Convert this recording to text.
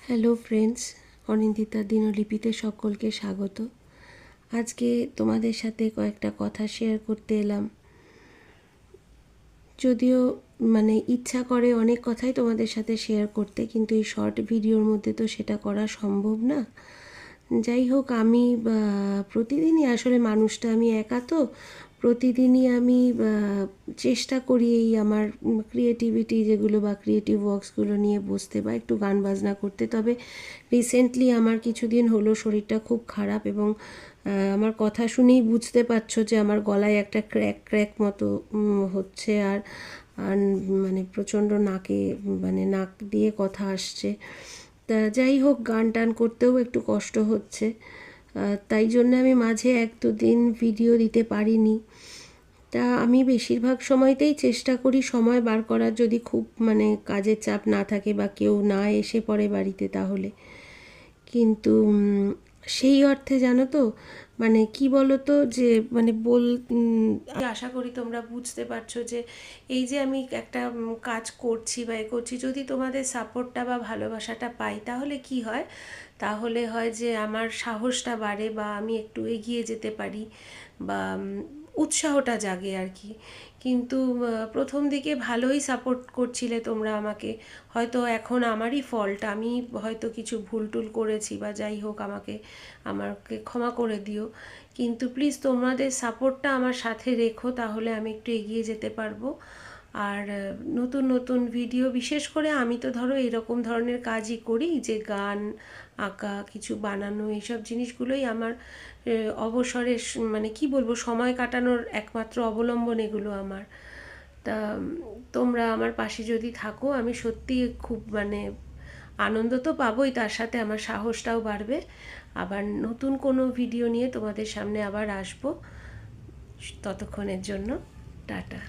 Hello friends, Anindita দিনলিপিতে সকলকে স্বাগত। আজকে তোমাদের সাথে কয়েকটা কথা শেয়ার করতে এলাম। যদিও ইচ্ছা করে অনেক কথাই তোমাদের সাথে শেয়ার করতে, কিন্তু এই শর্ট ভিডিওর মধ্যে তো সেটা করা সম্ভব না। যাই হোক, আমি প্রতিদিনই আসলে মানুষটা আমি একা, তো প্রতিদিনই আমি চেষ্টা করি এই আমার ক্রিয়েটিভিটি যেগুলো বা ক্রিয়েটিভ ওয়ার্কসগুলো নিয়ে বসতে বা একটু গান বাজনা করতে। তবে রিসেন্টলি আমার কিছুদিন হলো শরীরটা খুব খারাপ, এবং আমার কথা শুনেই বুঝতে পারছো যে আমার গলায় একটা ক্র্যাক ক্র্যাক মতো হচ্ছে, আর আর প্রচণ্ড নাকে নাক দিয়ে কথা আসছে। তা যাই হোক, গান টান করতেও একটু কষ্ট হচ্ছে, তাই জন্য আমি মাঝে 1-2 দিন ভিডিও দিতে পারিনি। তা আমি বেশিরভাগ সময়তেই চেষ্টা করি সময় বার করার, যদি খুব কাজের চাপ না থাকে বা কেউ না এসে পড়ে বাড়িতে তাহলে। কিন্তু সেই অর্থে জানো তো কি বলো তো, যে আশা করি তোমরা বুঝতে পারছো যে এই যে আমি একটা কাজ করছি বা করছি, যদি তোমাদের সাপোর্টটা বা ভালোবাসাটা পাই তাহলে কি হয়, তাহলে হয় যে আমার সাহসটা বাড়ে বা আমি একটু এগিয়ে যেতে পারি বা উৎসাহটা জাগে আর কি। কিন্তু প্রথম দিকে ভালোই সাপোর্ট করছিলে তোমরা আমাকে। হয়তো এখন আমারই ফল্ট, আমি হয়তো কিছু ভুল টুল করেছি বা যাই হোক, আমাকে ক্ষমা করে দিও। কিন্তু প্লিজ তোমাদের সাপোর্টটা আমার সাথে রেখো, তাহলে আমি একটু এগিয়ে যেতে পারবো। আর নতুন নতুন ভিডিও, বিশেষ করে আমি তো ধরো এরকম ধরনের কাজই করি, যে গান, আঁকা, কিছু বানানো, এইসব জিনিসগুলোই আমার অবসরের কি বলবো, সময় কাটানোর একমাত্র অবলম্বন এগুলো আমার। তা তোমরা আমার পাশে যদি থাকো, আমি সত্যি খুব আনন্দ তো পাবোই, তার সাথে আমার সাহসটাও বাড়বে। আবার নতুন কোনো ভিডিও নিয়ে তোমাদের সামনে আবার আসবো। ততক্ষণের জন্য টাটা।